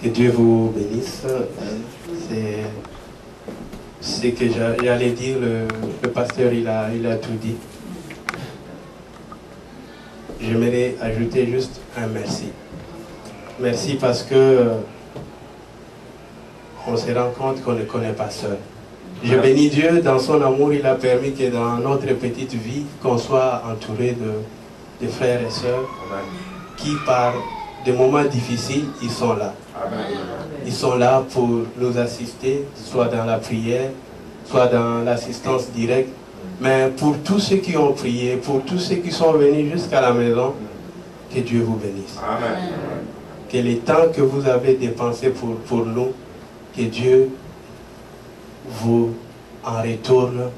Que Dieu vous bénisse. C'est ce que j'allais dire, le pasteur il a tout dit. J'aimerais ajouter juste un merci. Merci parce que on se rend compte qu'on ne connaît pas seul. Je bénis Dieu, dans son amour, il a permis que dans notre petite vie, qu'on soit entouré de frères et sœurs qui, par des moments difficiles, ils sont là. Ils sont là pour nous assister, soit dans la prière, soit dans l'assistance directe. Mais pour tous ceux qui ont prié, pour tous ceux qui sont venus jusqu'à la maison, que Dieu vous bénisse. Amen. Que les temps que vous avez dépensés pour nous, que Dieu vous en retourne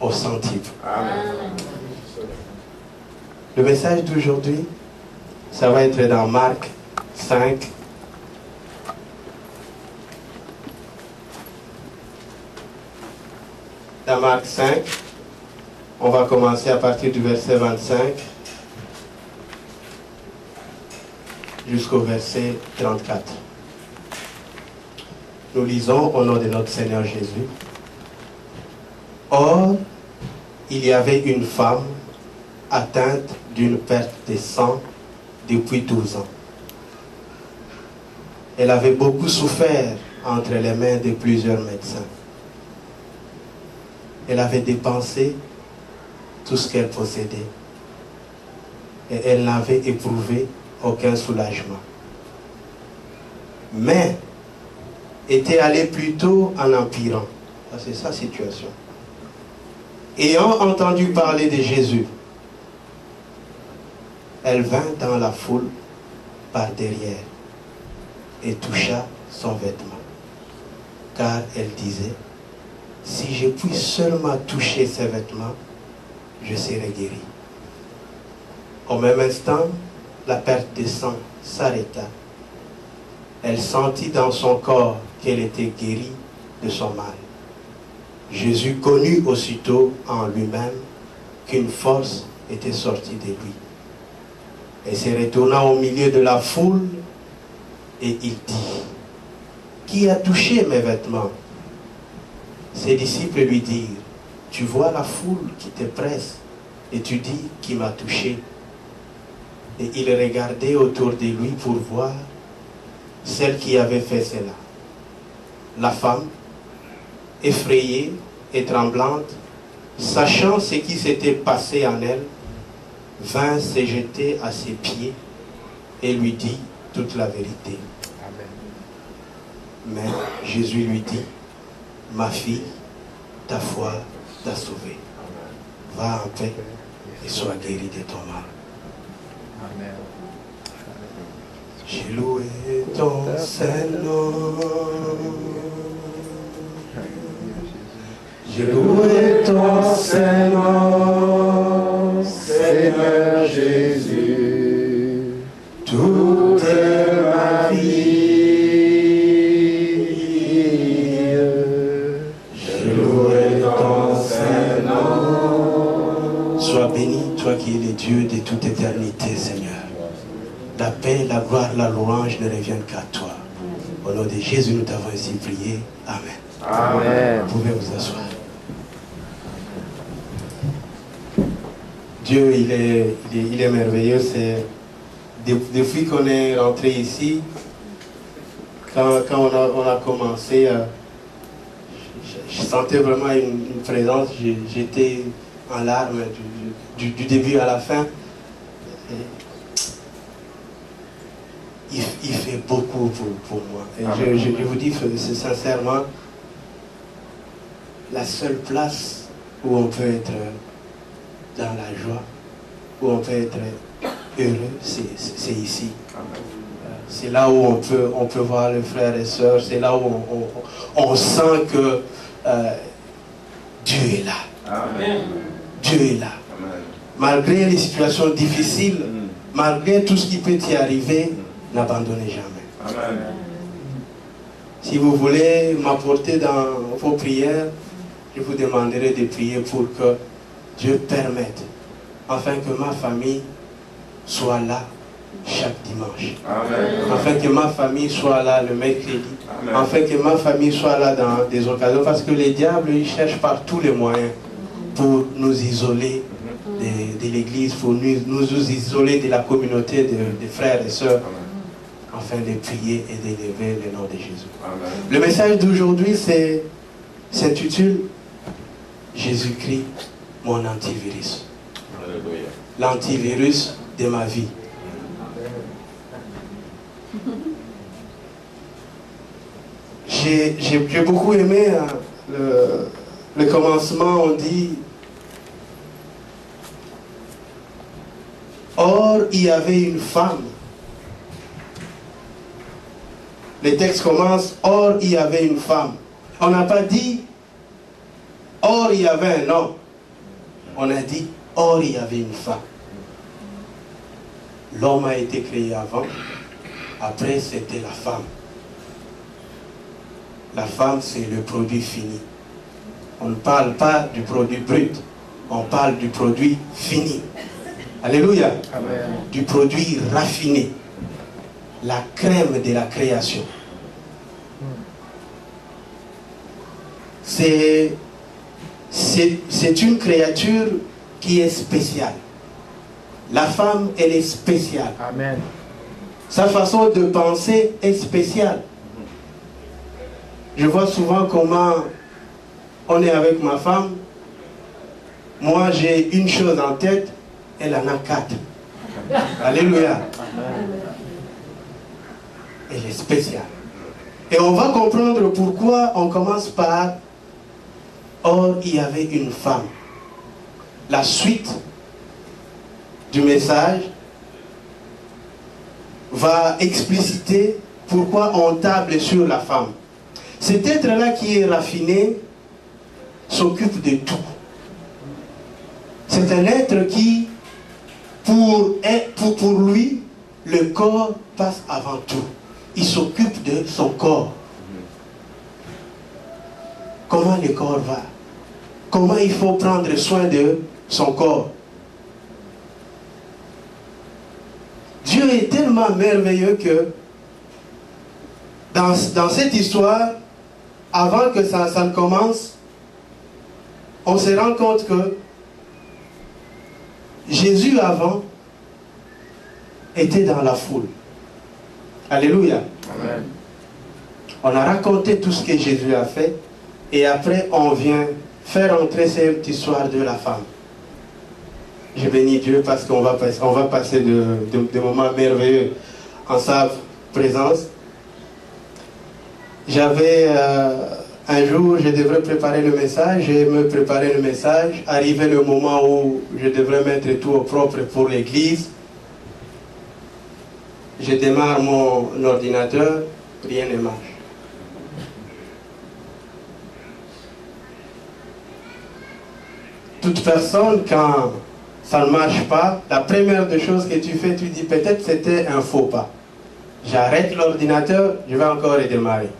au centuple. Amen. Le message d'aujourd'hui, ça va être dans Marc 5. Dans Marc 5, on va commencer à partir du verset 25 jusqu'au verset 34. Nous lisons au nom de notre Seigneur Jésus. Or, il y avait une femme atteinte d'une perte de sang depuis 12 ans. Elle avait beaucoup souffert entre les mains de plusieurs médecins. Elle avait dépensé tout ce qu'elle possédait et elle n'avait éprouvé aucun soulagement. Mais était allée plutôt en empirant. C'est sa situation. Ayant entendu parler de Jésus, elle vint dans la foule par derrière et toucha son vêtement. Car elle disait, si je puis seulement toucher ses vêtements, je serai guéri. Au même instant, la perte de sang s'arrêta. Elle sentit dans son corps qu'elle était guérie de son mal. Jésus connut aussitôt en lui-même qu'une force était sortie de lui. Et se retourna au milieu de la foule et il dit, qui a touché mes vêtements? Ses disciples lui dirent, tu vois la foule qui te presse et tu dis, qui m'a touché? Et il regardait autour de lui pour voir celle qui avait fait cela. La femme, effrayée et tremblante, sachant ce qui s'était passé en elle, vint se jeter à ses pieds et lui dit toute la vérité. Amen. Mais Jésus lui dit, ma fille, ta foi t'a sauvée. Va en paix et sois guérie de ton mal. Amen. J'ai loué ton Saint-Nom. J'ai loué ton Saint-Nom, Seigneur Jésus, toute ma vie. J'ai loué ton Saint-Nom. Sois béni, toi qui es le Dieu de toute éternité, Seigneur. La paix, la gloire, la louange ne reviennent qu'à toi. Au nom de Jésus, nous t'avons ainsi prié. Amen. Amen. Vous pouvez vous asseoir. Dieu, il est merveilleux. C'est depuis qu'on est rentré ici, quand on a commencé, je sentais vraiment une présence. J'étais en larmes du début à la fin. Il fait beaucoup pour moi. Et je vous dis sincèrement, la seule place où on peut être dans la joie, où on peut être heureux, c'est ici. C'est là où on peut voir les frères et sœurs, c'est là où on sent que Dieu est là. Amen. Dieu est là. Amen. Malgré les situations difficiles, malgré tout ce qui peut y arriver, n'abandonnez jamais. Amen. Si vous voulez m'apporter dans vos prières, je vous demanderai de prier pour que Dieu permette, afin que ma famille soit là chaque dimanche. Amen. Afin que ma famille soit là le mercredi. Amen. Afin que ma famille soit là dans des occasions. Parce que les diables, ils cherchent par tous les moyens pour nous isoler de l'église, pour nous isoler de la communauté des frères et sœurs, afin de prier et d'élever le nom de Jésus. Amen. Le message d'aujourd'hui s'intitule Jésus-Christ, mon antivirus. Alléluia. L'antivirus de ma vie. J'ai beaucoup aimé le commencement. On dit: or il y avait une femme. Le texte commence: or il y avait une femme. On n'a pas dit or il y avait un homme. On a dit or il y avait une femme. L'homme a été créé avant. Après, c'était la femme. La femme, c'est le produit fini. On ne parle pas du produit brut. On parle du produit fini. Alléluia. Amen. Du produit raffiné. La crème de la création. C'est une créature qui est spéciale. La femme, elle est spéciale. Amen. Sa façon de penser est spéciale. Je vois souvent comment on est avec ma femme. Moi, j'ai une chose en tête, elle en a 4. Alléluia. Elle est spéciale. Et on va comprendre pourquoi on commence par or, il y avait une femme. La suite du message va expliciter pourquoi on table sur la femme. Cet être-là qui est raffiné s'occupe de tout. C'est un être qui, pour lui, le corps passe avant tout. Il s'occupe de son corps. Comment le corps va? Comment il faut prendre soin de son corps? Dieu est tellement merveilleux que dans cette histoire, avant que ça ne commence, on se rend compte que Jésus avant était dans la foule. Alléluia. Amen. On a raconté tout ce que Jésus a fait et après on vient faire entrer cette histoire de la femme. Je bénis Dieu parce qu'on va passer de moments merveilleux en sa présence. J'avais un jour, je devrais préparer le message, je me préparais le message, arrivé le moment où je devrais mettre tout au propre pour l'église. Je démarre mon ordinateur, rien ne marche. Toute personne, quand ça ne marche pas, la première des choses que tu fais, tu dis peut-être c'était un faux pas. J'arrête l'ordinateur, je vais encore redémarrer.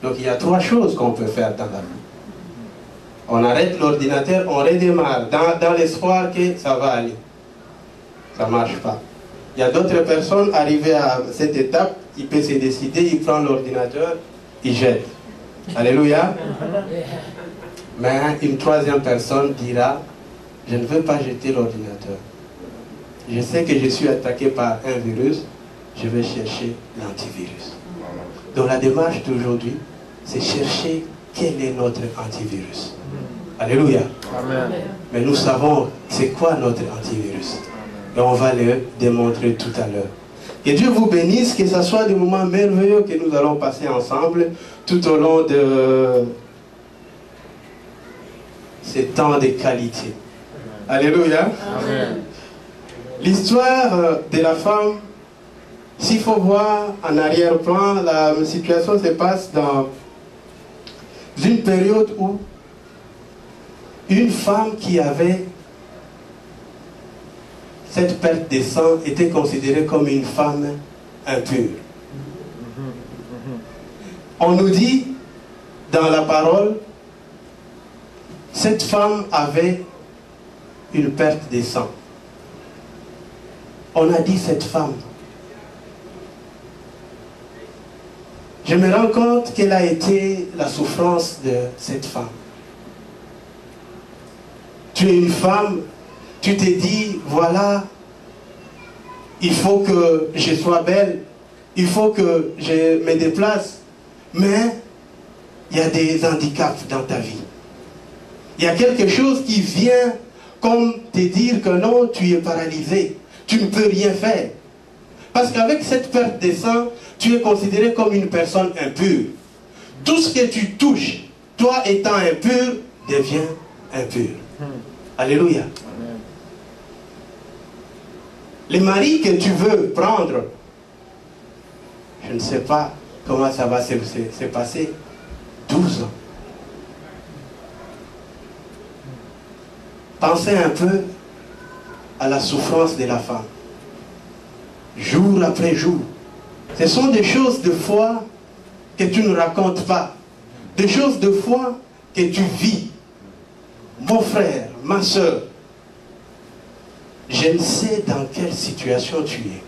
Donc il y a 3 choses qu'on peut faire dans la vie. On arrête l'ordinateur, on redémarre dans l'espoir que ça va aller. Ça ne marche pas. Il y a d'autres personnes arrivées à cette étape, il peut se décider, il prend l'ordinateur, il jette. Alléluia. Mais une 3e personne dira, je ne veux pas jeter l'ordinateur. Je sais que je suis attaqué par un virus, je vais chercher l'antivirus. Donc la démarche d'aujourd'hui, c'est chercher quel est notre antivirus. Alléluia. Amen. Mais nous savons c'est quoi notre antivirus. Et on va le démontrer tout à l'heure. Que Dieu vous bénisse, que ce soit des moments merveilleux que nous allons passer ensemble tout au long de ces temps de qualité. Alléluia. Amen. L'histoire de la femme, s'il faut voir en arrière-plan, la situation se passe dans une période où une femme qui avait cette perte de sang était considérée comme une femme impure. On nous dit dans la parole, cette femme avait une perte de sang. On a dit cette femme. Je me rends compte quelle a été la souffrance de cette femme. Tu es une femme, tu t'es dit, voilà, il faut que je sois belle, il faut que je me déplace, mais il y a des handicaps dans ta vie. Il y a quelque chose qui vient comme te dire que non, tu es paralysé, tu ne peux rien faire. Parce qu'avec cette perte de sang, tu es considéré comme une personne impure. Tout ce que tu touches, toi étant impur, devient impur. Alléluia. Amen. Les maris que tu veux prendre, je ne sais pas comment ça va se passer. 12 ans. Pensez un peu à la souffrance de la femme. Jour après jour. Ce sont des choses de foi que tu ne racontes pas. Des choses de foi que tu vis. Mon frère, ma soeur, je ne sais dans quelle situation tu es.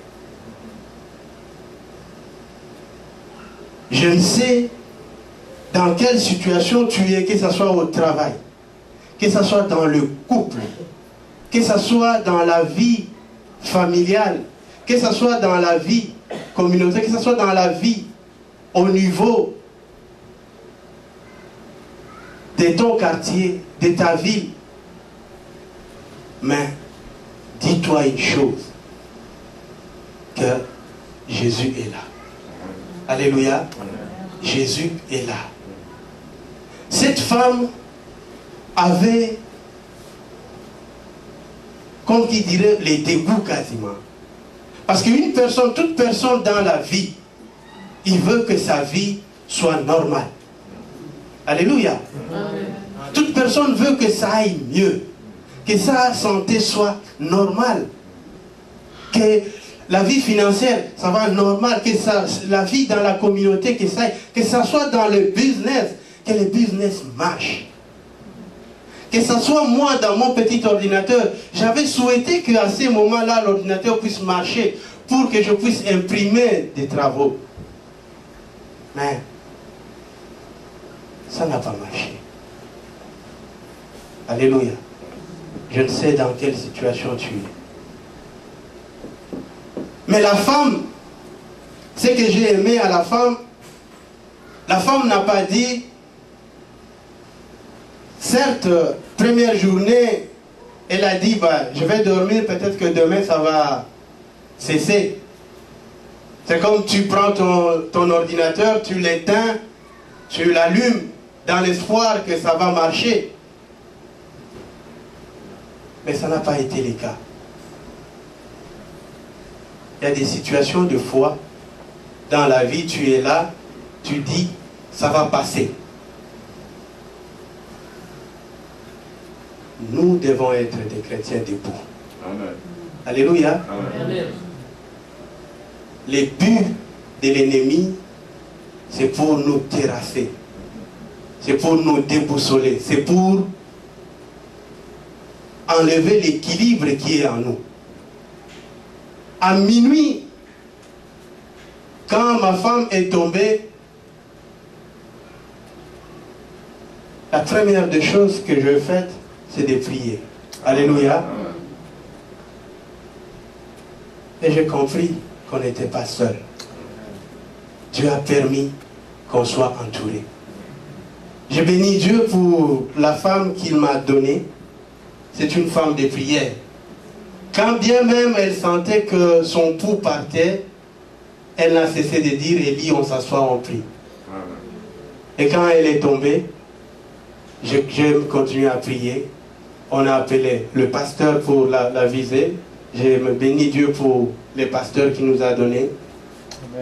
Je ne sais dans quelle situation tu es, que ce soit au travail, que ce soit dans le couple, que ce soit dans la vie familiale, que ce soit dans la vie communautaire, que ce soit dans la vie au niveau de ton quartier, de ta ville. Mais dis-toi une chose, que Jésus est là. Alléluia. Jésus est là. Cette femme avait, comme qui dirait, les dégoûts quasiment. Parce qu'une personne, toute personne dans la vie, il veut que sa vie soit normale. Alléluia. Amen. Toute personne veut que ça aille mieux, que sa santé soit normale, que la vie financière, ça va normal, que ça, la vie dans la communauté, que ça soit dans le business, que le business marche. Que ça soit moi dans mon petit ordinateur, j'avais souhaité qu'à ce moment-là, l'ordinateur puisse marcher pour que je puisse imprimer des travaux. Mais ça n'a pas marché. Alléluia. Je ne sais dans quelle situation tu es. Mais la femme, ce que j'ai aimé à la femme n'a pas dit, certes, première journée, elle a dit, bah, je vais dormir, peut-être que demain ça va cesser. C'est comme tu prends ton ordinateur, tu l'éteins, tu l'allumes dans l'espoir que ça va marcher. Mais ça n'a pas été le cas. Il y a des situations de foi. Dans la vie, tu es là, tu dis, ça va passer. Nous devons être des chrétiens debout. Amen. Alléluia. Amen. Les buts de l'ennemi, c'est pour nous terrasser. C'est pour nous déboussoler. C'est pour enlever l'équilibre qui est en nous. À minuit, quand ma femme est tombée, la première des choses que je fais, c'est de prier. Alléluia. Et j'ai compris qu'on n'était pas seul. Dieu a permis qu'on soit entouré. Je bénis Dieu pour la femme qu'il m'a donnée. C'est une femme de prière. Quand bien même elle sentait que son pouls partait, elle n'a cessé de dire, Élie, on s'assoit, on prie. Et quand elle est tombée, j'ai continué à prier. On a appelé le pasteur pour la viser. Je me bénis Dieu pour les pasteurs qu'il nous a donnés.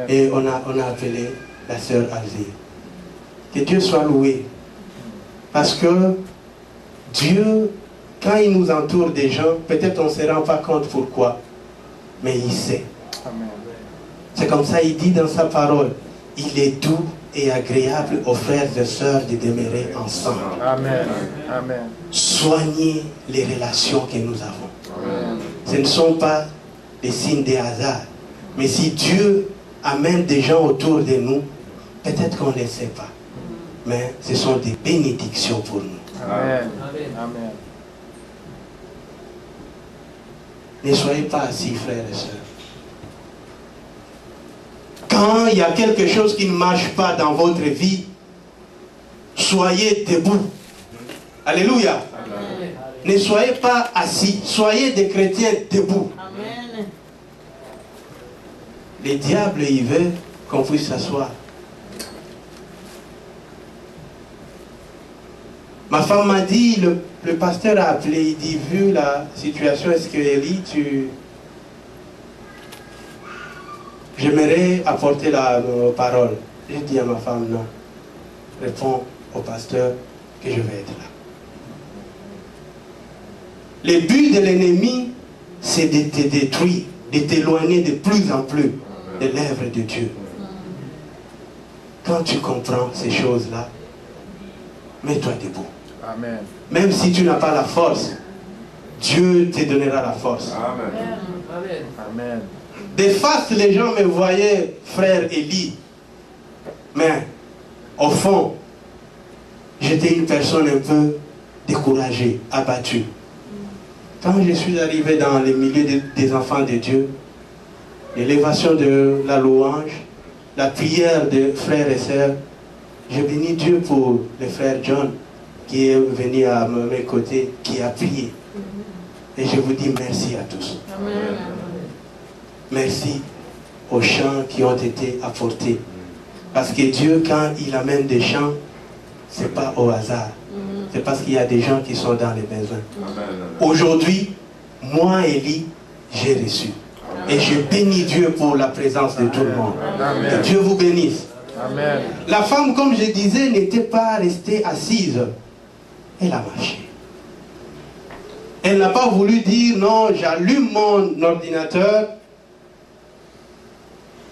Et on a appelé la sœur Alzire. Que Dieu soit loué. Parce que Dieu, quand il nous entoure des gens, peut-être on ne se rend pas compte pourquoi, mais il sait. C'est comme ça, il dit dans sa parole, il est doux et agréable aux frères et sœurs de demeurer ensemble. Amen. Amen. Soignez les relations que nous avons. Amen. Ce ne sont pas des signes, des hasards. Mais si Dieu amène des gens autour de nous, peut-être qu'on ne le sait pas. Mais ce sont des bénédictions pour nous. Amen. Amen. Ne soyez pas assis, frères et sœurs. Quand il y a quelque chose qui ne marche pas dans votre vie, soyez debout. Alléluia. Amen. Ne soyez pas assis, soyez des chrétiens debout. Amen. Le diable, il veut qu'on puisse s'asseoir. Ma femme m'a dit, le pasteur a appelé, il dit, vu la situation, est-ce que Élie, j'aimerais apporter la parole. J'ai dit à ma femme, non. Réponds au pasteur que je vais être là. Le but de l'ennemi, c'est de te détruire, de t'éloigner de plus en plus de l'œuvre de Dieu. Quand tu comprends ces choses-là, mets-toi debout. Amen. Même si tu n'as pas la force, Dieu te donnera la force. Amen. Amen. De face, les gens me voyaient frère Élie. Mais au fond, j'étais une personne un peu découragée, abattue. Quand je suis arrivé dans le milieu des enfants de Dieu, l'élévation de la louange, la prière de frères et sœurs, j'ai béni Dieu pour le frère John qui est venu à mes côtés, qui a prié. Et je vous dis merci à tous. Amen. Merci aux chants qui ont été apportés. Parce que Dieu, quand il amène des chants, ce n'est pas au hasard. C'est parce qu'il y a des gens qui sont dans les besoins. Aujourd'hui, moi, Élie, j'ai reçu. Et je bénis Dieu pour la présence de tout le monde. Amen. Que Dieu vous bénisse. Amen. La femme, comme je disais, n'était pas restée assise. Elle a marché. Elle n'a pas voulu dire, non, j'allume mon ordinateur,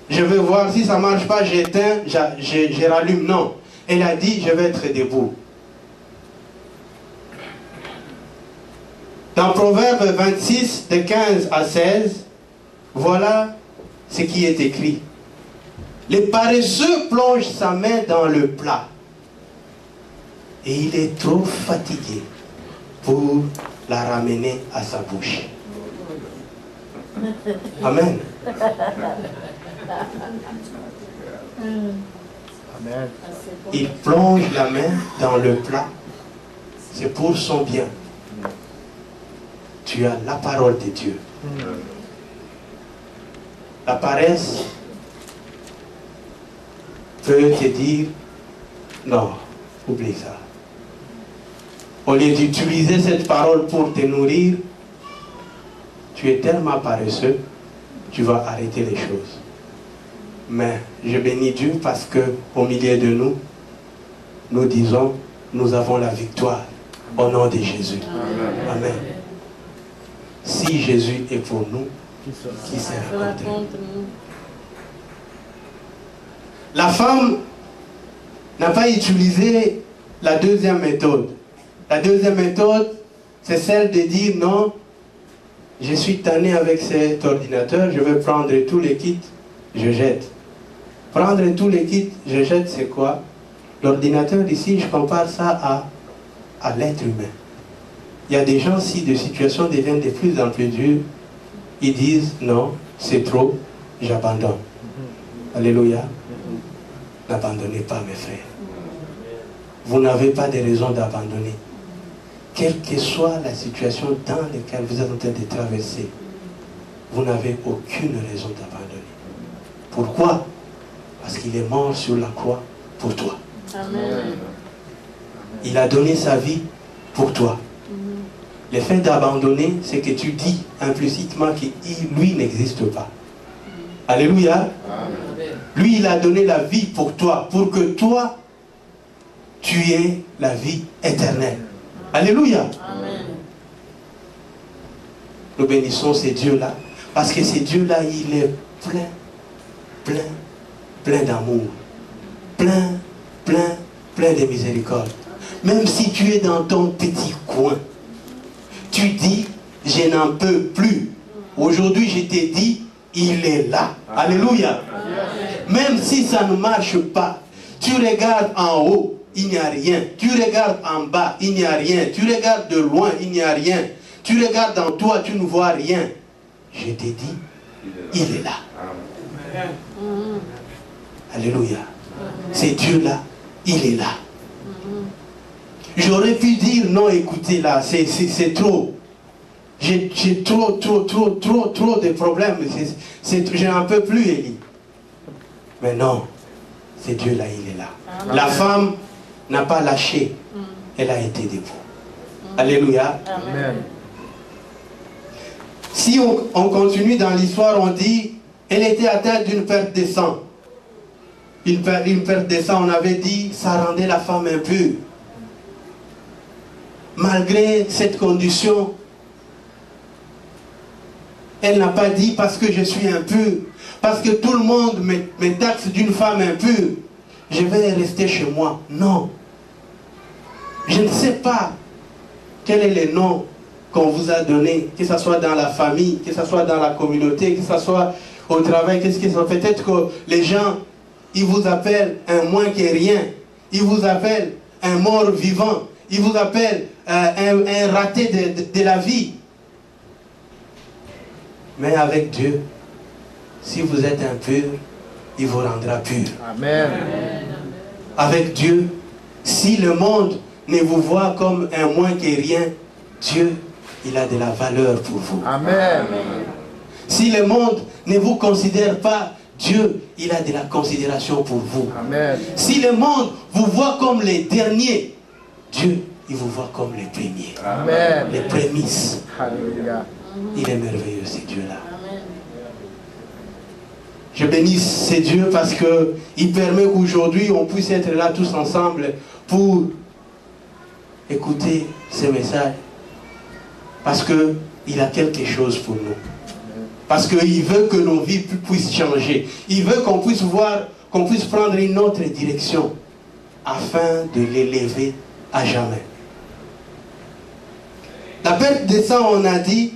je vais voir si ça ne marche pas, j'éteins, je rallume. Non. Elle a dit, je vais être debout. Dans Proverbe 26, de 15 à 16, voilà ce qui est écrit. Le paresseux plonge sa main dans le plat et il est trop fatigué pour la ramener à sa bouche. Amen. Amen. Il plonge la main dans le plat. C'est pour son bien. Tu as la parole de Dieu. La paresse peut te dire, non, oublie ça. Au lieu d'utiliser cette parole pour te nourrir, tu es tellement paresseux, tu vas arrêter les choses. Mais je bénis Dieu parce que au milieu de nous, nous disons, nous avons la victoire au nom de Jésus. Amen. Amen. Si Jésus est pour nous, qui sera contre nous? La femme n'a pas utilisé la deuxième méthode. La deuxième méthode, c'est celle de dire non, je suis tanné avec cet ordinateur, je vais prendre tous les kits, je jette. Prendre tous les kits, je jette, c'est quoi? L'ordinateur ici, je compare ça à l'être humain. Il y a des gens, si des situations deviennent de plus en plus dures, ils disent non, c'est trop, j'abandonne. Alléluia. N'abandonnez pas, mes frères. Vous n'avez pas de raison d'abandonner. Quelle que soit la situation dans laquelle vous êtes en train de traverser, vous n'avez aucune raison d'abandonner. Pourquoi? Parce qu'il est mort sur la croix pour toi. Amen. Il a donné sa vie pour toi. Le fait d'abandonner, c'est que tu dis implicitement que lui n'existe pas. Alléluia. Amen. Lui, il a donné la vie pour toi, pour que toi, tu aies la vie éternelle. Alléluia. Amen. Nous bénissons ces dieux-là, parce que ces dieux-là, il est plein d'amour, plein de miséricorde. Même si tu es dans ton petit coin, tu dis, je n'en peux plus. Aujourd'hui, je t'ai dit, il est là. Alléluia. Même si ça ne marche pas, tu regardes en haut, il n'y a rien. Tu regardes en bas, il n'y a rien. Tu regardes de loin, il n'y a rien. Tu regardes en toi, tu ne vois rien. Je t'ai dit, il est là. Alléluia. C'est Dieu là, il est là. J'aurais pu dire non, écoutez là, c'est trop. J'ai trop de problèmes. Je n'en peux plus, Élie. Mais non, c'est Dieu là, il est là. Amen. La femme n'a pas lâché. Elle a été debout. Alléluia. Amen. Si on continue dans l'histoire, on dit, elle était atteinte d'une perte de sang. Une perte de sang, on avait dit, ça rendait la femme impure. Malgré cette condition, elle n'a pas dit parce que je suis impure, parce que tout le monde me taxe d'une femme impure, je vais rester chez moi. Non. Je ne sais pas quel est le nom qu'on vous a donné, que ce soit dans la famille, que ce soit dans la communauté, que ce soit au travail, qu'est-ce qu'ils ont. Peut-être que les gens, ils vous appellent un moins que rien, ils vous appellent un mort vivant, ils vous appellent un raté de la vie. Mais avec Dieu, si vous êtes impur, il vous rendra pur. Amen. Avec Dieu, si le monde ne vous voit comme un moins que rien, Dieu, il a de la valeur pour vous. Amen. Si le monde ne vous considère pas, Dieu, il a de la considération pour vous. Amen. Si le monde vous voit comme les derniers, Dieu, il vous voit comme les premiers. Amen. Les prémices. Alléluia. Il est merveilleux, ce Dieu-là. Je bénis ce Dieu parce qu'il permet qu'aujourd'hui on puisse être là tous ensemble pour écouter ce message. Parce qu'il a quelque chose pour nous. Parce qu'il veut que nos vies puissent changer. Il veut qu'on puisse voir, qu'on puisse prendre une autre direction afin de l'élever à jamais. La perte de sang, on a dit,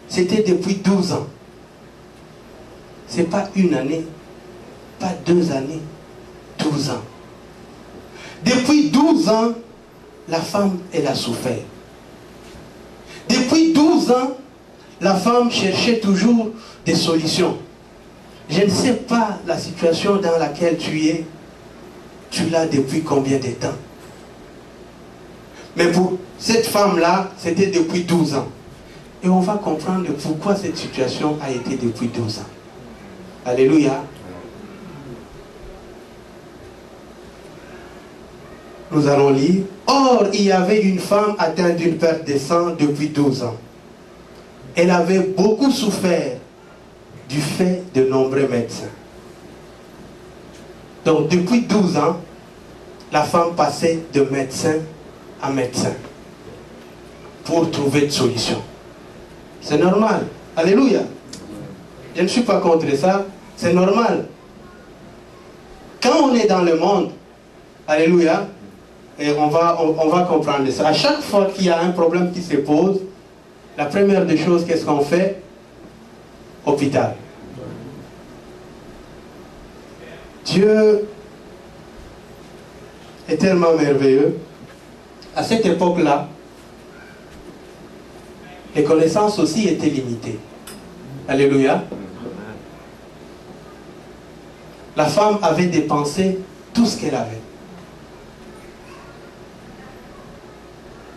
c'était depuis 12 ans. Ce n'est pas une année, pas 2 années, 12 ans. Depuis 12 ans, la femme, elle a souffert. Depuis 12 ans, la femme cherchait toujours des solutions. Je ne sais pas la situation dans laquelle tu es. Tu l'as depuis combien de temps? Mais pour cette femme-là, c'était depuis 12 ans. Et on va comprendre pourquoi cette situation a été depuis 12 ans. Alléluia. Nous allons lire. Or, il y avait une femme atteinte d'une perte de sang depuis 12 ans. Elle avait beaucoup souffert du fait de nombreux médecins. Donc, depuis 12 ans, la femme passait de médecin à médecin pour trouver une solution. C'est normal. Alléluia. Je ne suis pas contre ça. C'est normal. Quand on est dans le monde, alléluia, et on va comprendre ça. À chaque fois qu'il y a un problème qui se pose, la première des choses, qu'est-ce qu'on fait? Hôpital. Dieu est tellement merveilleux. À cette époque-là, les connaissances aussi étaient limitées. Alléluia. La femme avait dépensé tout ce qu'elle avait.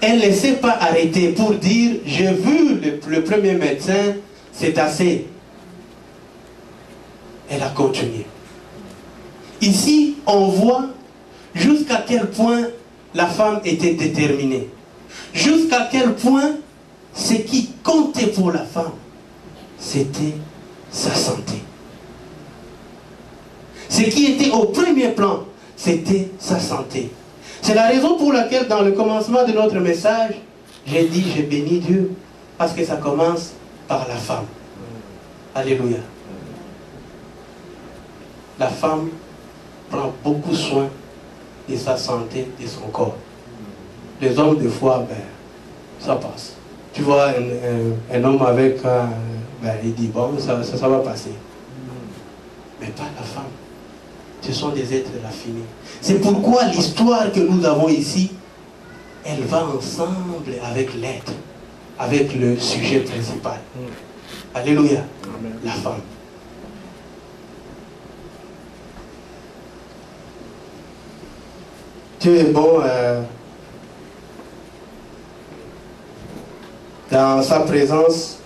Elle ne s'est pas arrêtée pour dire, j'ai vu le premier médecin, c'est assez. Elle a continué. Ici, on voit jusqu'à quel point la femme était déterminée. Jusqu'à quel point ce qui comptait pour la femme, c'était sa santé. Ce qui était au premier plan, c'était sa santé. C'est la raison pour laquelle dans le commencement de notre message, j'ai dit, j'ai béni Dieu, parce que ça commence par la femme. Alléluia. La femme prend beaucoup soin de sa santé, de son corps. Les hommes, des fois, ben, ça passe. Tu vois un homme avec ben, il dit, bon, ça va passer. Mais pas la femme. Ce sont des êtres raffinés. C'est pourquoi l'histoire que nous avons ici, elle va ensemble avec l'être, avec le sujet principal. Alléluia. Amen. La femme. Dieu est bon dans sa présence.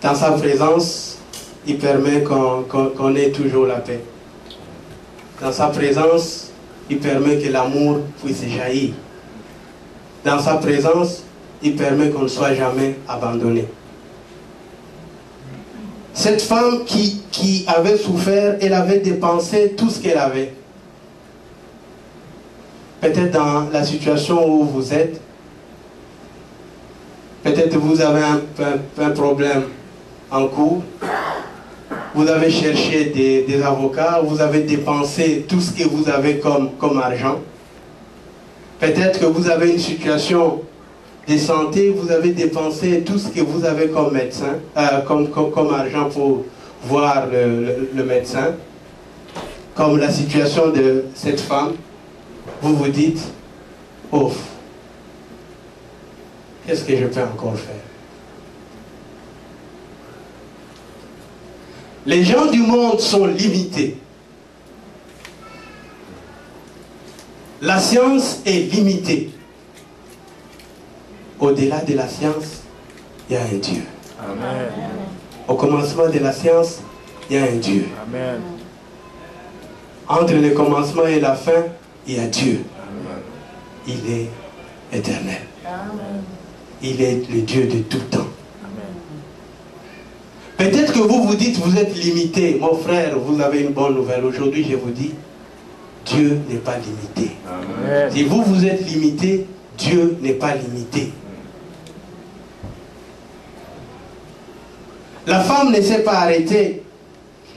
Dans sa présence, il permet qu'on ait toujours la paix. Dans sa présence, il permet que l'amour puisse jaillir. Dans sa présence, il permet qu'on ne soit jamais abandonné. Cette femme qui avait souffert, elle avait dépensé tout ce qu'elle avait. Peut-être dans la situation où vous êtes, peut-être vous avez un problème en cours, vous avez cherché des avocats, vous avez dépensé tout ce que vous avez comme argent. Peut-être que vous avez une situation de santé, vous avez dépensé tout ce que vous avez comme médecin, comme argent pour voir le médecin. Comme la situation de cette femme, vous vous dites, oh, qu'est-ce que je peux encore faire? Les gens du monde sont limités. La science est limitée. Au-delà de la science, il y a un Dieu. Amen. Au commencement de la science, il y a un Dieu. Amen. Entre le commencement et la fin, il y a Dieu. Amen. Il est éternel. Amen. Il est le Dieu de tout temps. Amen. Peut-être que vous vous dites, vous êtes limité. Mon frère, vous avez une bonne nouvelle. Aujourd'hui, je vous dis, Dieu n'est pas limité. Amen. Si vous êtes limité, Dieu n'est pas limité. La femme ne s'est pas arrêtée.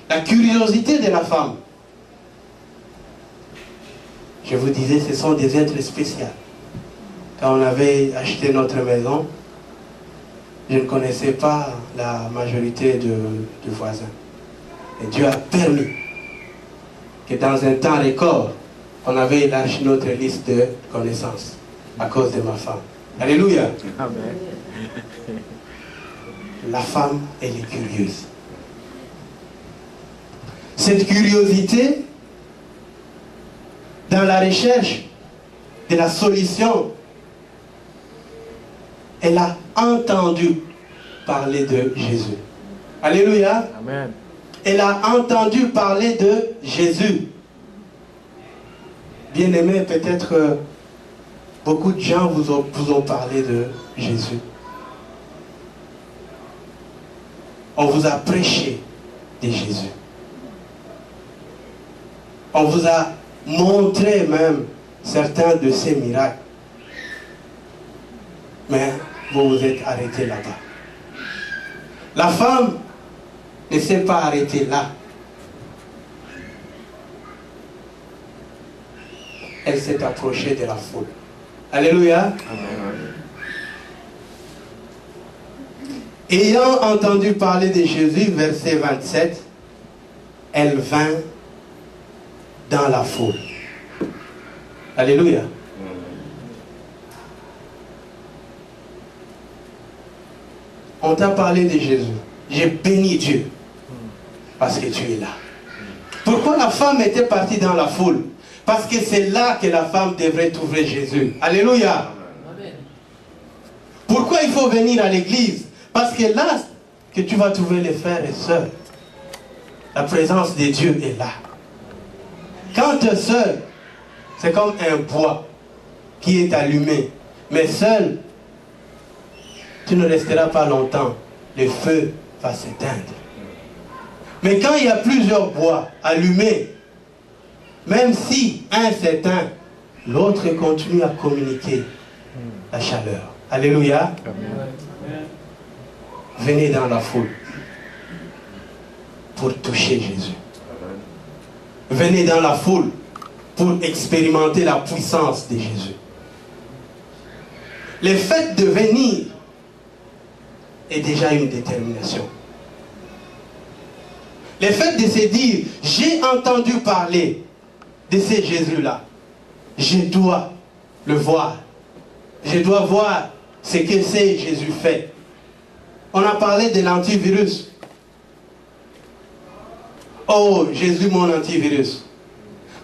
La curiosité de la femme. Je vous disais, ce sont des êtres spéciaux. Quand on avait acheté notre maison, je ne connaissais pas la majorité de voisins. Et Dieu a permis que dans un temps record, on avait élargi notre liste de connaissances à cause de ma femme. Alléluia. Amen. La femme, elle est curieuse. Cette curiosité, dans la recherche de la solution, elle a entendu parler de Jésus. Alléluia. Amen. Elle a entendu parler de Jésus. Bien-aimés, peut-être beaucoup de gens vous ont parlé de Jésus. On vous a prêché de Jésus. On vous a montré même certains de ses miracles. Mais vous vous êtes arrêté là-bas. La femme ne s'est pas arrêtée là. Elle s'est approchée de la foule. Alléluia. Amen. Ayant entendu parler de Jésus, verset 27, elle vint dans la foule. Alléluia. On t'a parlé de Jésus. J'ai béni Dieu parce que tu es là. Pourquoi la femme était partie dans la foule? Parce que c'est là que la femme devrait trouver Jésus. Alléluia. Amen. Pourquoi il faut venir à l'église? Parce que là que tu vas trouver les frères et sœurs. La présence de Dieu est là. Quand tu es seul, c'est comme un bois qui est allumé. Mais seul, tu ne resteras pas longtemps. Le feu va s'éteindre. Mais quand il y a plusieurs bois allumés, même si un s'éteint, l'autre continue à communiquer la chaleur. Alléluia. Amen. Venez dans la foule pour toucher Jésus. Venez dans la foule pour expérimenter la puissance de Jésus. Le fait de venir est déjà une détermination. Le fait de se dire, j'ai entendu parler de ce Jésus-là, je dois le voir. Je dois voir ce que c'est Jésus fait. On a parlé de l'antivirus. Oh, Jésus, mon antivirus.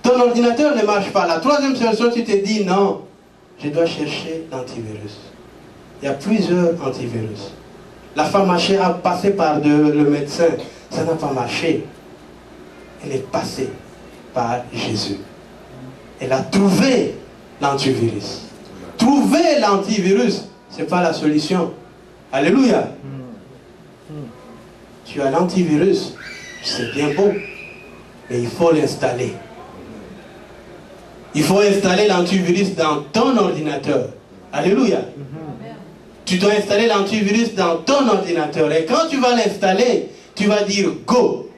Ton ordinateur ne marche pas. La troisième solution, tu te dis, non, je dois chercher l'antivirus. Il y a plusieurs antivirus. La femme a passé par le médecin. Ça n'a pas marché. Elle est passée par Jésus. Elle a trouvé l'antivirus. Trouver l'antivirus, ce n'est pas la solution. Alléluia. Tu as l'antivirus, c'est bien beau, mais il faut l'installer. Il faut installer l'antivirus dans ton ordinateur. Alléluia. Tu dois installer l'antivirus dans ton ordinateur. Et quand tu vas l'installer, tu vas dire go.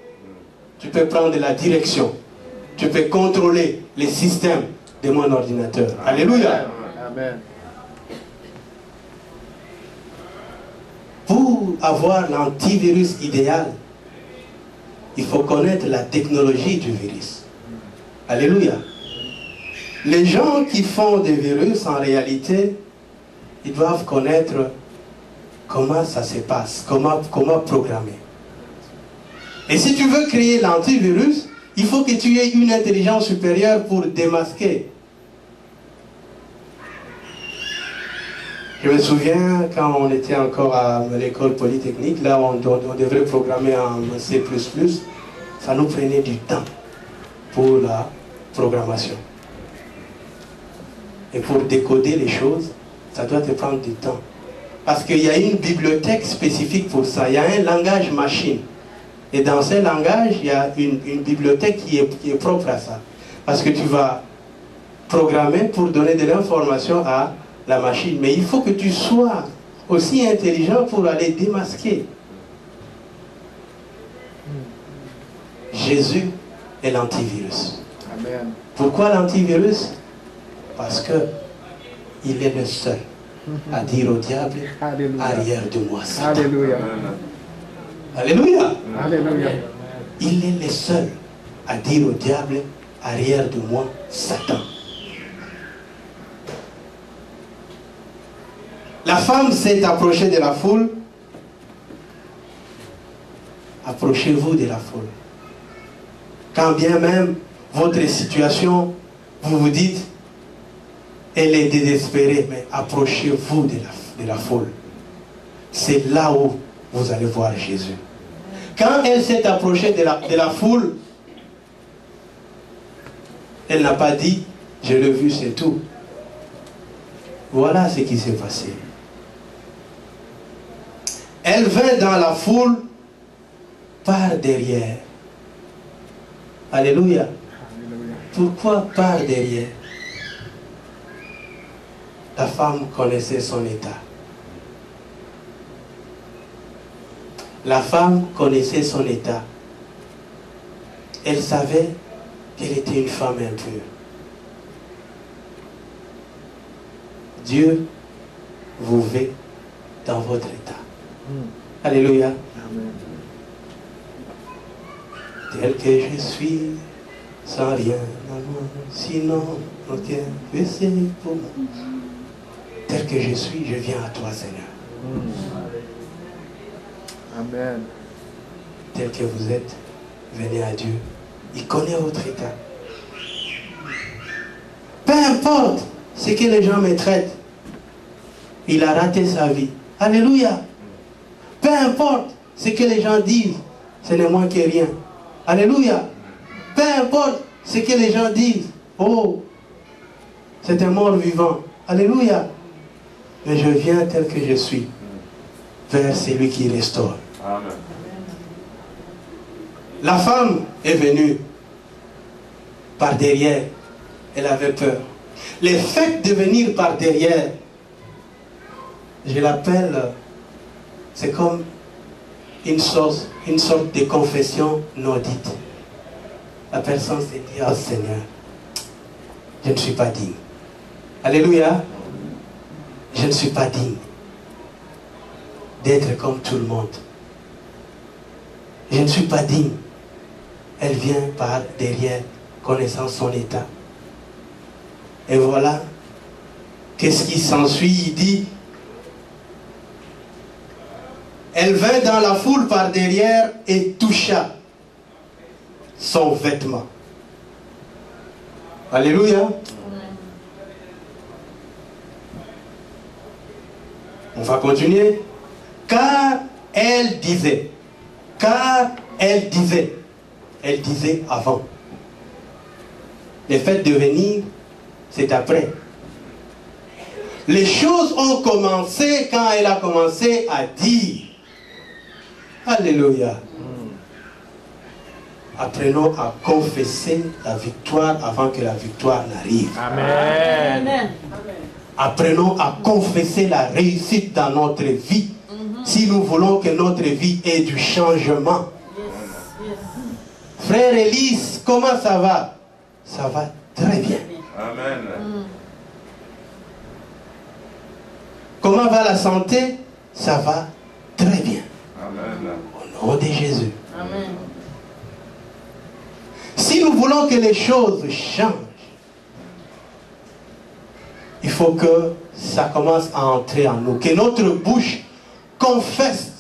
Tu peux prendre la direction. Tu peux contrôler les systèmes de mon ordinateur. Alléluia. Amen. Pour avoir l'antivirus idéal, il faut connaître la technologie du virus. Alléluia. Les gens qui font des virus, en réalité, ils doivent connaître comment ça se passe, comment programmer. Et si tu veux créer l'antivirus, il faut que tu aies une intelligence supérieure pour démasquer. Je me souviens quand on était encore à l'école polytechnique, là on devrait programmer en C++, ça nous prenait du temps pour la programmation. Et pour décoder les choses, ça doit te prendre du temps. Parce qu'il y a une bibliothèque spécifique pour ça, il y a un langage machine. Et dans ce langage, il y a une bibliothèque qui est propre à ça. Parce que tu vas programmer pour donner de l'information à la machine. Mais il faut que tu sois aussi intelligent pour aller démasquer. Jésus est l'antivirus. Amen. Pourquoi l'antivirus? Parce que il est le seul à dire au diable, Alléluia. arrière de moi, Satan. Alléluia. Alléluia. Alléluia. Il est le seul à dire au diable, arrière de moi, Satan. La femme s'est approchée de la foule. Approchez-vous de la foule. Quand bien même votre situation, vous vous dites, elle est désespérée, mais approchez-vous de la foule. C'est là où vous allez voir Jésus. Quand elle s'est approchée de la foule, elle n'a pas dit, je l'ai vu, c'est tout. Voilà ce qui s'est passé. Elle vint dans la foule par derrière. Alléluia. Alléluia. Pourquoi par derrière? La femme connaissait son état. La femme connaissait son état. Elle savait qu'elle était une femme impure. Dieu vous veut dans votre état. Alléluia. Amen. Tel que je suis, sans rien à moi, sinon aucun péché pour moi. Tel que je suis, je viens à toi, Seigneur. Amen. Tel que vous êtes, venez à Dieu. Il connaît votre état. Peu importe ce que les gens me traitent, il a raté sa vie. Alléluia. Peu importe ce que les gens disent, ce n'est moins que rien. Alléluia. Peu importe ce que les gens disent, oh, c'est un mort vivant. Alléluia. Mais je viens tel que je suis, vers celui qui restaure. Amen. La femme est venue par derrière. Elle avait peur. Le fait de venir par derrière, je l'appelle, c'est comme une sorte de confession non dite. La personne se dit, oh Seigneur, je ne suis pas digne. Alléluia. je ne suis pas digne d'être comme tout le monde. Je ne suis pas digne. Elle vient par derrière, connaissant son état. Et voilà, qu'est-ce qui s'ensuit? Il dit, elle vint dans la foule par derrière et toucha son vêtement. Alléluia. On va continuer. Car elle disait avant. Le fait de venir, c'est après. Les choses ont commencé quand elle a commencé à dire. Alléluia. Apprenons à confesser la victoire avant que la victoire n'arrive. Amen. Apprenons à confesser la réussite dans notre vie. Si nous voulons que notre vie ait du changement. Frère Élise, comment ça va? Ça va très bien. Amen. Comment va la santé? Ça va très bien. Amen. Au nom de Jésus. Amen. Si nous voulons que les choses changent, il faut que ça commence à entrer en nous. Que notre bouche confesse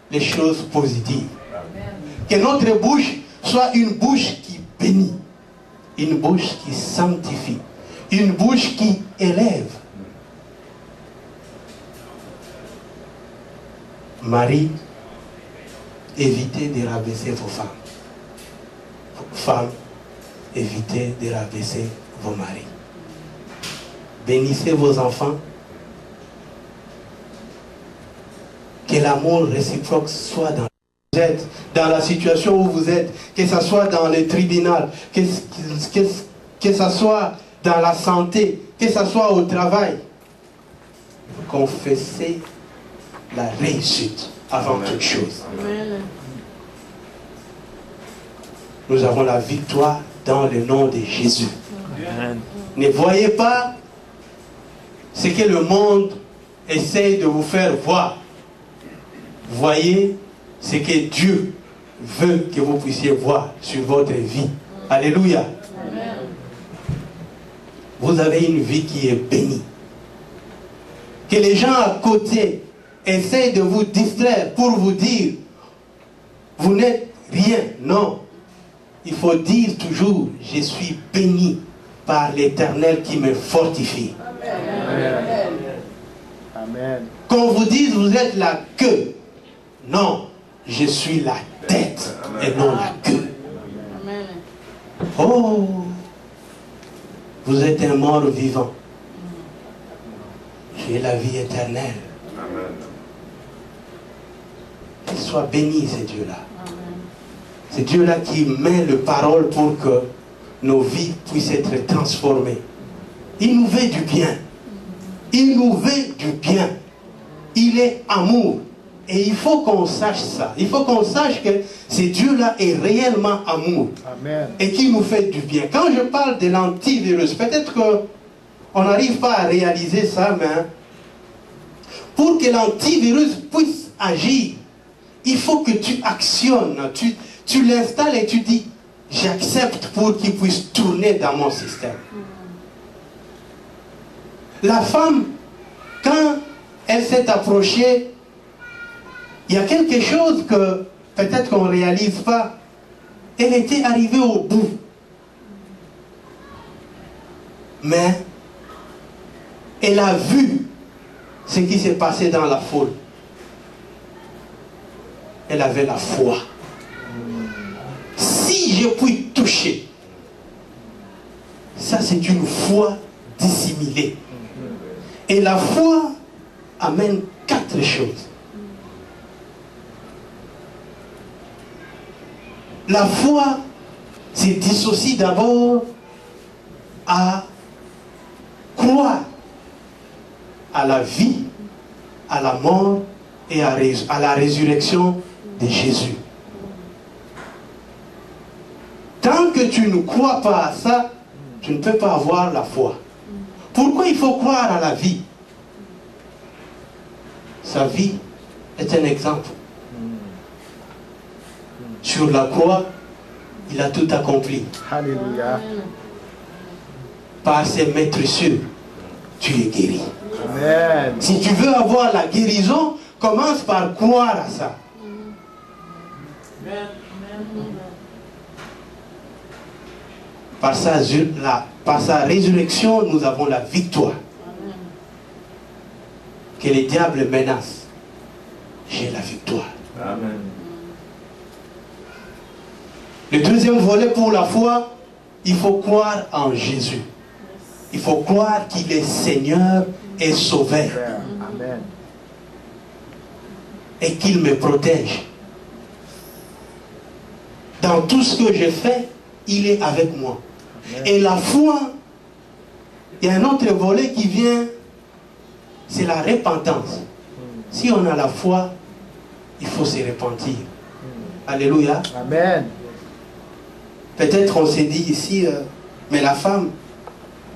les choses positives. Que notre bouche soit une bouche qui bénit. Une bouche qui sanctifie. Une bouche qui élève. Marie, évitez de rabaisser vos femmes. Femmes, évitez de rabaisser vos maris. Bénissez vos enfants. Que l'amour réciproque soit dans vous êtes, dans la situation où vous êtes, que ce soit dans le tribunal, que ce soit dans la santé, que ce soit au travail. Confessez la réussite avant toute chose. Amen. Nous avons la victoire dans le nom de Jésus. Amen. Ne voyez pas ce que le monde essaye de vous faire voir. Voyez ce que Dieu veut que vous puissiez voir sur votre vie. Alléluia. Amen. Vous avez une vie qui est bénie. Que les gens à côté essayent de vous distraire pour vous dire vous n'êtes rien. Non. Il faut dire toujours je suis béni par l'Éternel qui me fortifie. Amen. Amen. Qu'on vous dise vous êtes la queue. Non, je suis la tête et non la queue. Amen. Oh, vous êtes un mort vivant. J'ai la vie éternelle. Amen. Qu'il soit béni ce Dieu-là. Amen. C'est Dieu-là qui met le parole pour que nos vies puissent être transformées. Il nous veut du bien. Il nous veut du bien. Il est amour. Et il faut qu'on sache ça. Il faut qu'on sache que ce Dieu-là est réellement amour. Amen. Et qui nous fait du bien. Quand je parle de l'antivirus, peut-être qu'on n'arrive pas à réaliser ça, mais pour que l'antivirus puisse agir, il faut que tu actionnes, tu l'installes et tu dis, j'accepte pour qu'il puisse tourner dans mon système. La femme, quand elle s'est approchée, il y a quelque chose que peut-être qu'on ne réalise pas. Elle était arrivée au bout. Mais elle a vu ce qui s'est passé dans la foule. Elle avait la foi. Si je puis toucher, ça c'est une foi dissimulée. Et la foi amène 4 choses. La foi se dissocie d'abord à croire à la vie, à la mort et à la résurrection de Jésus. Tant que tu ne crois pas à ça, tu ne peux pas avoir la foi. Pourquoi il faut croire à la vie? Sa vie est un exemple. Sur la croix, il a tout accompli. Alléluia. Par ses maîtres sûrs, tu es guéri. Amen. Si tu veux avoir la guérison, commence par croire à ça. Par sa résurrection, nous avons la victoire. Que les diables menacent, j'ai la victoire. Amen. Le deuxième volet pour la foi, il faut croire en Jésus. Il faut croire qu'il est Seigneur et Sauveur. Amen. Et qu'il me protège. Dans tout ce que je fais, il est avec moi. Amen. Et la foi, il y a un autre volet qui vient, c'est la repentance. Si on a la foi, il faut se repentir. Alléluia. Amen. Peut-être on s'est dit ici, mais la femme,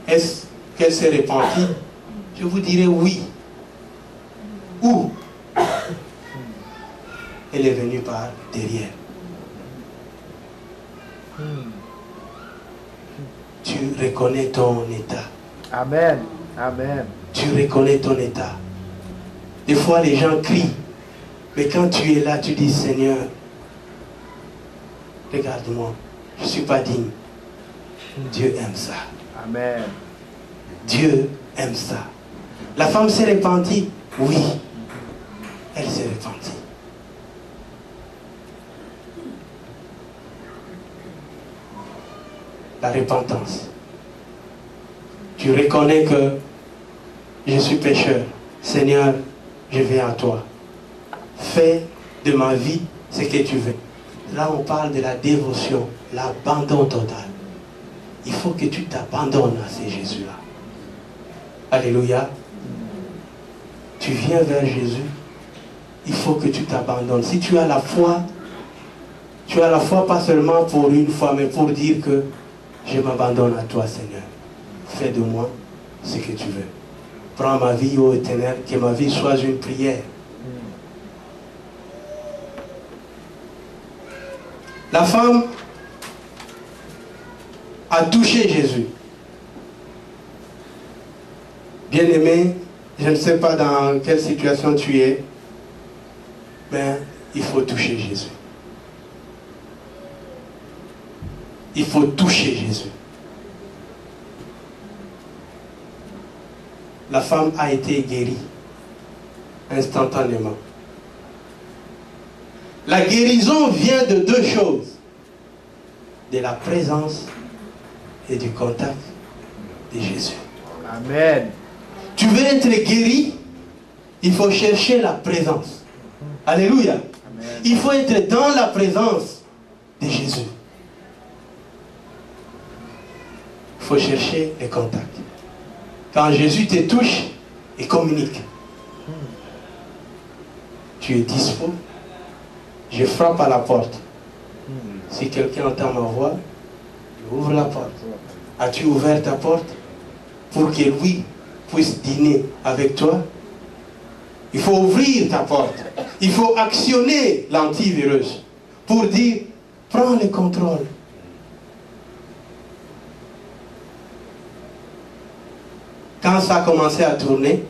est-ce qu'elle s'est repentie? Je vous dirais oui. Où? Elle est venue par derrière. Tu reconnais ton état. Amen. Amen. Tu reconnais ton état. Des fois les gens crient, mais quand tu es là, tu dis Seigneur, regarde-moi, je ne suis pas digne. Dieu aime ça. Amen. Dieu aime ça. La femme s'est repentie? Oui. Elle s'est repentie. La repentance. Tu reconnais que je suis pécheur. Seigneur, je viens à toi. Fais de ma vie ce que tu veux. Là, on parle de la dévotion, l'abandon total. Il faut que tu t'abandonnes à ces Jésus-là. Alléluia. Tu viens vers Jésus. Il faut que tu t'abandonnes. Si tu as la foi, tu as la foi pas seulement pour une fois, mais pour dire que je m'abandonne à toi, Seigneur. Fais de moi ce que tu veux. Prends ma vie, ô Éternel, que ma vie soit une prière. La femme a touché Jésus. Bien-aimé, je ne sais pas dans quelle situation tu es, mais il faut toucher Jésus. Il faut toucher Jésus. La femme a été guérie instantanément. La guérison vient de deux choses. De la présence et du contact de Jésus. Amen. Tu veux être guéri, il faut chercher la présence. Alléluia. Amen. Il faut être dans la présence de Jésus. Il faut chercher les contacts. Quand Jésus te touche, il communique. Tu es dispo. Je frappe à la porte. Si quelqu'un entend ma voix, il ouvre la porte. As-tu ouvert ta porte pour que lui puisse dîner avec toi? Il faut ouvrir ta porte. Il faut actionner l'antivirus pour dire, prends le contrôle. Quand ça a commencé à tourner,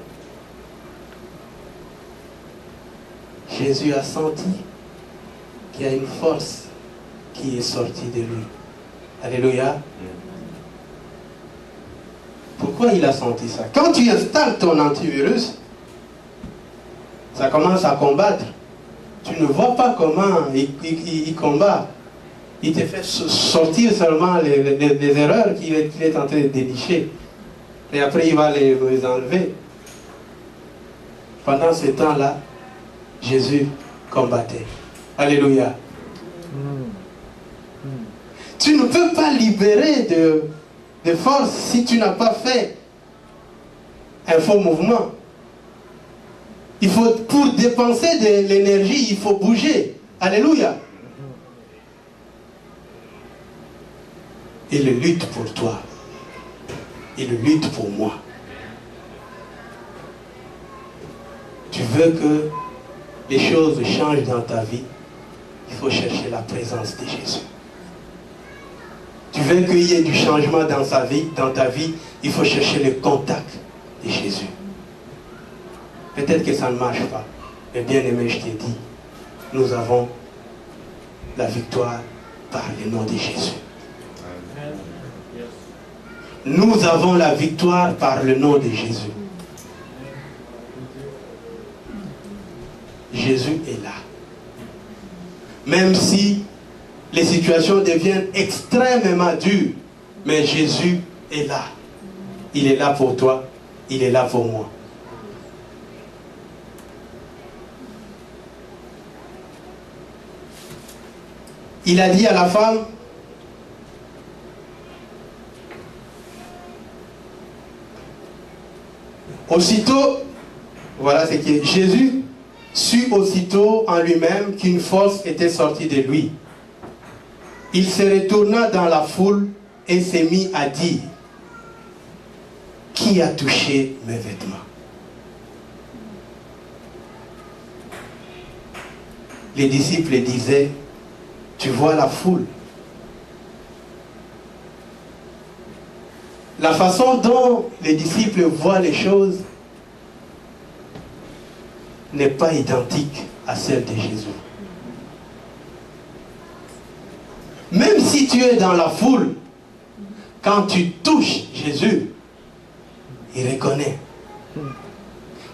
Jésus a senti qu'il y a une force qui est sortie de lui. Alléluia. Pourquoi il a senti ça? Quand tu installes ton antivirus, ça commence à combattre. Tu ne vois pas comment il combat. Il te fait sortir seulement les erreurs qu'il est en train de dénicher. Et après, il va les enlever. Pendant ce temps-là, Jésus combattait. Alléluia. Tu ne peux pas libérer de force si tu n'as pas fait un faux mouvement. Il faut, pour dépenser de l'énergie, il faut bouger. Alléluia. Il lutte pour toi. Il lutte pour moi. Tu veux que les choses changent dans ta vie, il faut chercher la présence de Jésus. Tu veux qu'il y ait du changement dans ta vie, il faut chercher le contact de Jésus. Peut-être que ça ne marche pas, mais bien aimé, je t'ai dit, nous avons la victoire par le nom de Jésus. Nous avons la victoire par le nom de Jésus. Jésus est là. Même si les situations deviennent extrêmement dures, mais Jésus est là. Il est là pour toi, il est là pour moi. Il a dit à la femme, aussitôt, voilà ce que Jésus sut aussitôt en lui-même qu'une force était sortie de lui. Il se retourna dans la foule et s'est mis à dire, qui a touché mes vêtements? Les disciples disaient, tu vois la foule. La façon dont les disciples voient les choses n'est pas identique à celle de Jésus. Même si tu es dans la foule, quand tu touches Jésus, il reconnaît.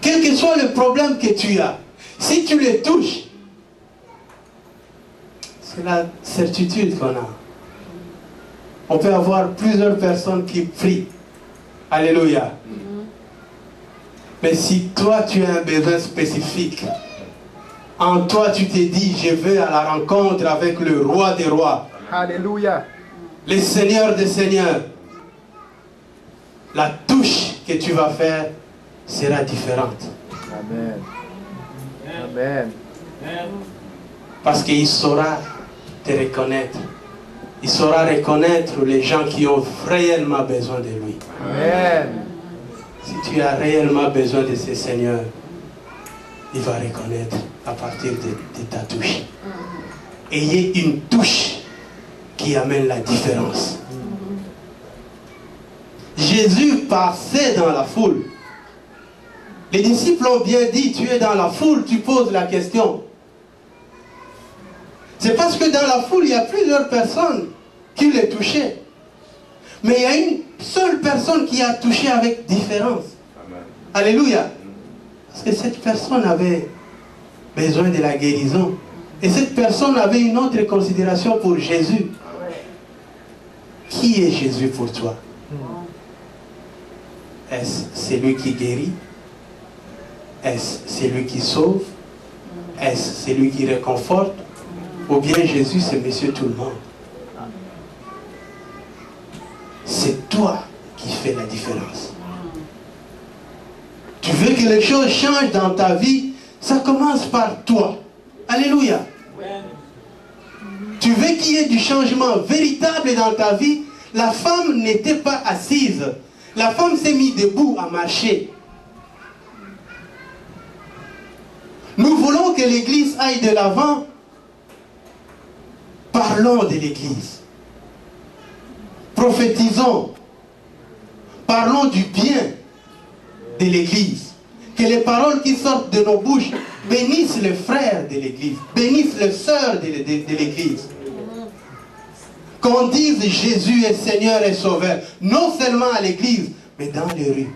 Quel que soit le problème que tu as, si tu le touches, c'est la certitude qu'on a. On peut avoir plusieurs personnes qui prient. Alléluia. Mais si toi tu as un besoin spécifique, en toi tu te dis, je vais à la rencontre avec le roi des rois. Alléluia. Le Seigneur des seigneurs. La touche que tu vas faire sera différente. Amen. Amen. Parce qu'il saura te reconnaître. Il saura reconnaître les gens qui ont réellement besoin de lui. Amen. Si tu as réellement besoin de ce Seigneur, il va reconnaître à partir de ta touche. Ayez une touche qui amène la différence. Jésus passait dans la foule. Les disciples ont bien dit, tu es dans la foule, tu poses la question. C'est parce que dans la foule, il y a plusieurs personnes qui l'ont touché. Mais il y a une seule personne qui a touché avec différence. Amen. Alléluia. Parce que cette personne avait besoin de la guérison. Et cette personne avait une autre considération pour Jésus. Qui est Jésus pour toi? Est-ce celui qui guérit? Est-ce celui qui sauve? Est-ce celui qui réconforte? Ou bien Jésus, c'est monsieur tout le monde? C'est toi qui fais la différence. Tu veux que les choses changent dans ta vie, ça commence par toi. Alléluia. Tu veux qu'il y ait du changement véritable dans ta vie. La femme n'était pas assise. La femme s'est mise debout à marcher. Nous voulons que l'Église aille de l'avant. Parlons de l'Église. Prophétisons. Parlons du bien de l'Église. Que les paroles qui sortent de nos bouches bénissent les frères de l'Église, bénissent les sœurs de l'Église. Qu'on dise Jésus est Seigneur et Sauveur, non seulement à l'Église, mais dans les rues.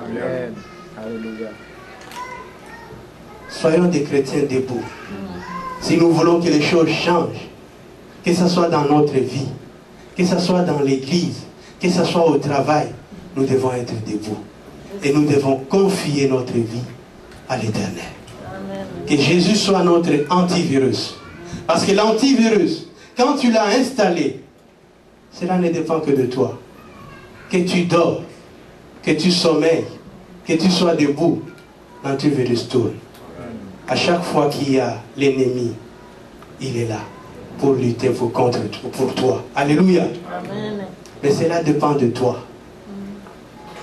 Amen. Alléluia. Soyons des chrétiens debout. Si nous voulons que les choses changent, que ce soit dans notre vie, que ce soit dans l'église, que ce soit au travail, nous devons être debout. Et nous devons confier notre vie à l'Éternel. Que Jésus soit notre antivirus. Parce que l'antivirus, quand tu l'as installé, cela ne dépend que de toi. Que tu dors, que tu sommeilles, que tu sois debout, l'antivirus tourne. À chaque fois qu'il y a l'ennemi, il est là pour lutter pour toi. Alléluia. Amen. Mais cela dépend de toi.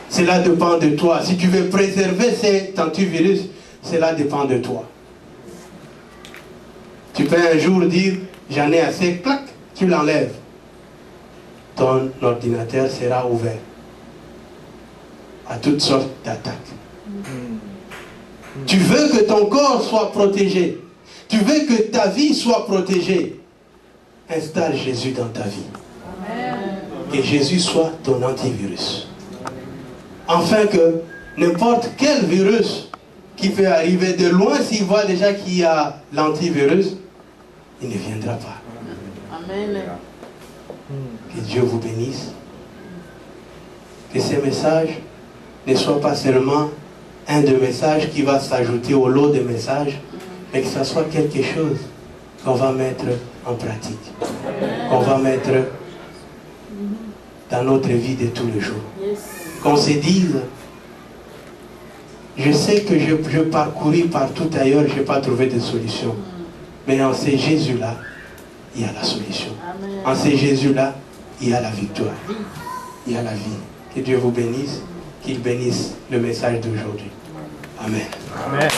Cela dépend de toi. Si tu veux préserver cet antivirus, cela dépend de toi. Tu peux un jour dire, j'en ai assez, clac, tu l'enlèves. Ton ordinateur sera ouvert à toutes sortes d'attaques. Tu veux que ton corps soit protégé. Tu veux que ta vie soit protégée. Installe Jésus dans ta vie. Que Jésus soit ton antivirus. Afin que n'importe quel virus qui peut arriver de loin, s'il voit déjà qu'il y a l'antivirus, il ne viendra pas. Amen. Que Dieu vous bénisse. Que ces messages ne soient pas seulement un de messages qui va s'ajouter au lot de messages, mais que ce soit quelque chose qu'on va mettre en pratique, qu'on va mettre dans notre vie de tous les jours. Qu'on se dise, je sais que je parcouris partout ailleurs, je n'ai pas trouvé de solution. Mais en ce Jésus-là, il y a la solution. En ce Jésus-là, il y a la victoire. Il y a la vie. Que Dieu vous bénisse, qu'il bénisse le message d'aujourd'hui. Amen. Amen.